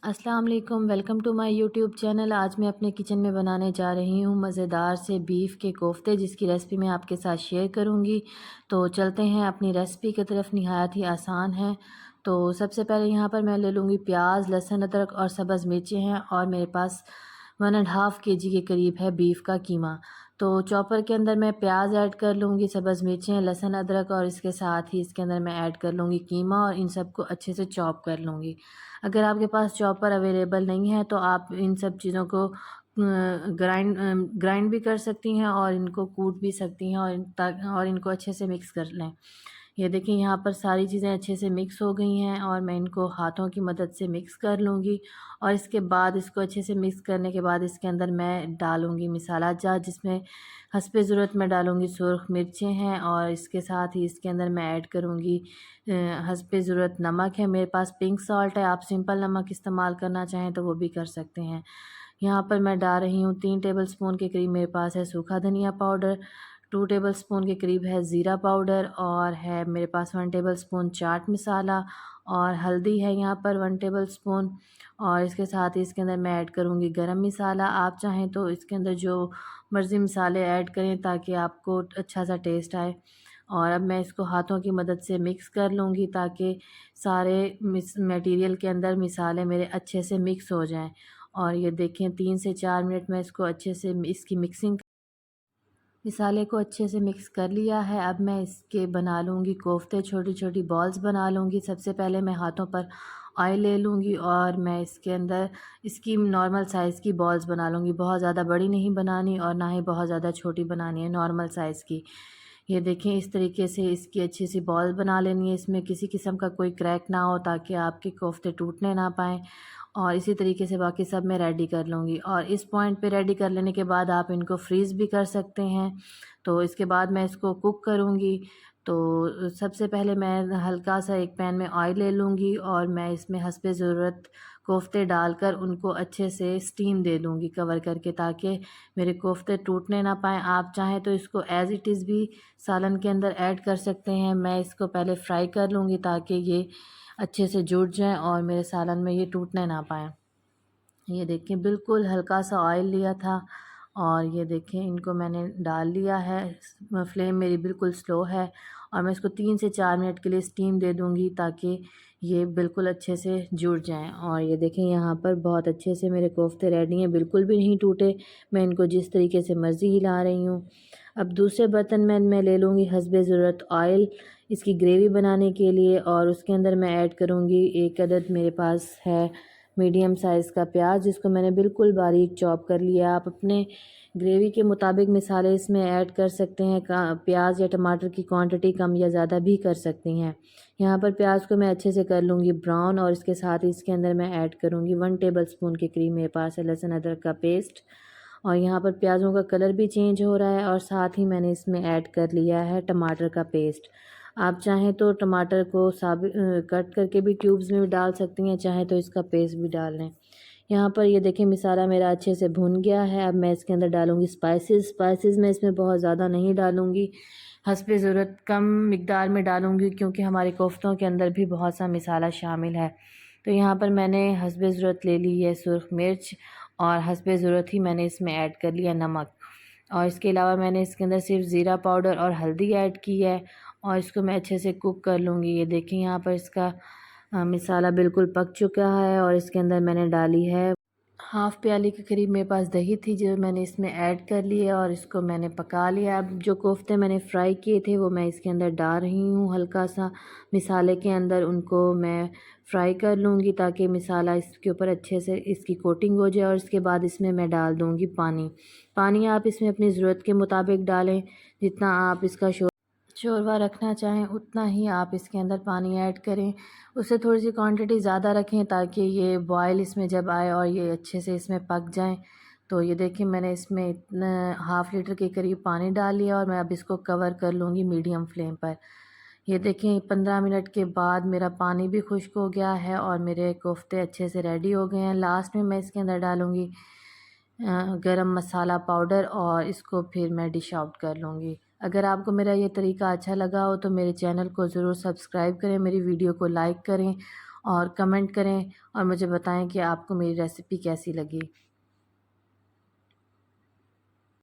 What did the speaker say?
अस्सलाम वालेकुम, welcome to my YouTube channel. आज मैं अपने किचन में बनाने जा रही हूँ मज़ेदार से बीफ के कोफ्ते, जिसकी रेसिपी मैं आपके साथ शेयर करूँगी। तो चलते हैं अपनी रेसिपी की तरफ। नहायत ही आसान है। तो सबसे पहले यहाँ पर मैं ले लूँगी प्याज, लहसुन, अदरक और सब्ज़ मिर्चें हैं, और मेरे पास 1.5 केजी के करीब है बीफ का कीमा। तो चॉपर के अंदर मैं प्याज ऐड कर लूँगी, सब्ज़ मिर्चें, लहसुन, अदरक, और इसके साथ ही इसके अंदर मैं ऐड कर लूँगी कीमा, और इन सबको अच्छे से चॉप कर लूँगी। अगर आपके पास चॉपर अवेलेबल नहीं है तो आप इन सब चीज़ों को ग्राइंड भी कर सकती हैं, और इनको कूट भी सकती हैं, और इनको अच्छे से मिक्स कर लें। ये देखिए यहाँ पर सारी चीज़ें अच्छे से मिक्स हो गई हैं, और मैं इनको हाथों की मदद से मिक्स कर लूँगी। और इसके बाद इसको अच्छे से मिक्स करने के बाद इसके अंदर मैं डालूँगी मसाला जार, जिसमें हस्बे ज़रूरत मैं डालूँगी सुर्ख मिर्चें हैं, और इसके साथ ही इसके अंदर मैं ऐड करूँगी हस्बे ज़रूरत नमक है। मेरे पास पिंक सॉल्ट है, आप सिंपल नमक इस्तेमाल करना चाहें तो वो भी कर सकते हैं। यहाँ पर मैं डाल रही हूँ 3 टेबलस्पून के करीब मेरे पास है सूखा धनिया पाउडर, 2 टेबलस्पून के करीब है ज़ीरा पाउडर, और है मेरे पास 1 टेबलस्पून चाट मसाला, और हल्दी है यहाँ पर 1 टेबलस्पून। और इसके साथ ही इसके अंदर मैं ऐड करूँगी गरम मसाला। आप चाहें तो इसके अंदर जो मर्ज़ी मसाले ऐड करें ताकि आपको अच्छा सा टेस्ट आए। और अब मैं इसको हाथों की मदद से मिक्स कर लूँगी ताकि सारे मटेरियल के अंदर मसाले मेरे अच्छे से मिक्स हो जाएं। और ये देखें 3 से 4 मिनट में इसको अच्छे से इसकी मिक्सिंग मसाले को अच्छे से मिक्स कर लिया है। अब मैं इसके बना लूँगी कोफ्ते, छोटी छोटी बॉल्स बना लूँगी। सबसे पहले मैं हाथों पर ऑयल ले लूँगी, और मैं इसके अंदर इसकी नॉर्मल साइज़ की बॉल्स बना लूँगी। बहुत ज़्यादा बड़ी नहीं बनानी और ना ही बहुत ज़्यादा छोटी बनानी है, नॉर्मल साइज़ की। ये देखें इस तरीके से इसकी अच्छी सी बॉल बना लेनी है। इसमें किसी किस्म का कोई क्रैक ना हो ताकि आपके कोफ्ते टूटने ना पाएँ। और इसी तरीके से बाकी सब मैं रेडी कर लूँगी, और इस पॉइंट पे रेडी कर लेने के बाद आप इनको फ्रीज़ भी कर सकते हैं। तो इसके बाद मैं इसको कुक करूँगी। तो सबसे पहले मैं हल्का सा एक पैन में ऑयल ले लूँगी, और मैं इसमें हस्बे ज़रूरत कोफ्ते डालकर उनको अच्छे से स्टीम दे दूँगी कवर करके, ताकि मेरे कोफ्ते टूटने ना पाएँ। आप चाहें तो इसको एज़ इट इज़ भी सालन के अंदर ऐड कर सकते हैं। मैं इसको पहले फ्राई कर लूँगी ताकि ये अच्छे से जुड़ जाएँ और मेरे सालन में ये टूटने ना पाएँ। ये देखिए बिल्कुल हल्का सा ऑयल लिया था, और ये देखें इनको मैंने डाल लिया है। फ्लेम मेरी बिल्कुल स्लो है, और मैं इसको 3 से 4 मिनट के लिए स्टीम दे दूँगी ताकि ये बिल्कुल अच्छे से जुड़ जाएँ। और ये देखें यहाँ पर बहुत अच्छे से मेरे कोफ्ते रेडी हैं, बिल्कुल भी नहीं टूटे। मैं इनको जिस तरीके से मर्ज़ी हिला रही हूँ। अब दूसरे बर्तन में मैं ले लूँगी हस्बे ज़रूरत ऑयल इसकी ग्रेवी बनाने के लिए, और उसके अंदर मैं ऐड करूँगी 1 अदद मेरे पास है मीडियम साइज़ का प्याज, जिसको मैंने बिल्कुल बारीक चॉप कर लिया। आप अपने ग्रेवी के मुताबिक मसाले इसमें ऐड कर सकते हैं। प्याज या टमाटर की क्वांटिटी कम या ज़्यादा भी कर सकती हैं। यहाँ पर प्याज को मैं अच्छे से कर लूँगी ब्राउन, और इसके साथ ही इसके अंदर मैं ऐड करूँगी 1 टेबलस्पून के करीब मेरे पास है लहसुन अदरक का पेस्ट। और यहाँ पर प्याज़ों का कलर भी चेंज हो रहा है, और साथ ही मैंने इसमें ऐड कर लिया है टमाटर का पेस्ट। आप चाहें तो टमाटर को कट करके भी क्यूब्स में भी डाल सकती हैं, चाहें तो इसका पेस्ट भी डाल लें। यहाँ पर ये देखें मसाला मेरा अच्छे से भुन गया है। अब मैं इसके अंदर डालूँगी स्पाइसेस मैं इसमें बहुत ज़्यादा नहीं डालूँगी, हस्बे ज़रूरत कम मिकदार में डालूँगी, क्योंकि हमारे कोफ्तों के अंदर भी बहुत सा मसाला शामिल है। तो यहाँ पर मैंने हस्बे ज़रूरत ले ली है सुर्ख मिर्च, और हस्बे ज़रूरत ही मैंने इसमें ऐड कर लिया नमक। और इसके अलावा मैंने इसके अंदर सिर्फ ज़ीरा पाउडर और हल्दी ऐड की है, और इसको मैं अच्छे से कुक कर लूँगी। ये देखिए यहाँ पर इसका मसाला बिल्कुल पक चुका है, और इसके अंदर मैंने डाली है हाफ़ प्याली के करीब मेरे पास दही थी, जो मैंने इसमें ऐड कर ली है, और इसको मैंने पका लिया। अब जो कोफ्ते मैंने फ्राई किए थे वो मैं इसके अंदर डाल रही हूँ, हल्का सा मसाले के अंदर उनको मैं फ्राई कर लूँगी ताकि मसाला इसके ऊपर अच्छे से इसकी कोटिंग हो जाए। और इसके बाद इसमें मैं डाल दूँगी पानी आप इसमें अपनी ज़रूरत के मुताबिक डालें। जितना आप इसका शोरवा रखना चाहें उतना ही आप इसके अंदर पानी ऐड करें। उससे थोड़ी सी क्वांटिटी ज़्यादा रखें ताकि ये बॉयल इसमें जब आए और ये अच्छे से इसमें पक जाएं। तो ये देखिए मैंने इसमें इतना हाफ़ लीटर के करीब पानी डाल लिया, और मैं अब इसको कवर कर लूँगी मीडियम फ्लेम पर। ये देखें 15 मिनट के बाद मेरा पानी भी खुश्क हो गया है, और मेरे कोफ्ते अच्छे से रेडी हो गए हैं। लास्ट में मैं इसके अंदर डालूँगी गरम मसाला पाउडर, और इसको फिर मैं डिश आउट कर लूँगी। अगर आपको मेरा ये तरीका अच्छा लगा हो तो मेरे चैनल को ज़रूर सब्सक्राइब करें, मेरी वीडियो को लाइक करें, और कमेंट करें और मुझे बताएं कि आपको मेरी रेसिपी कैसी लगी।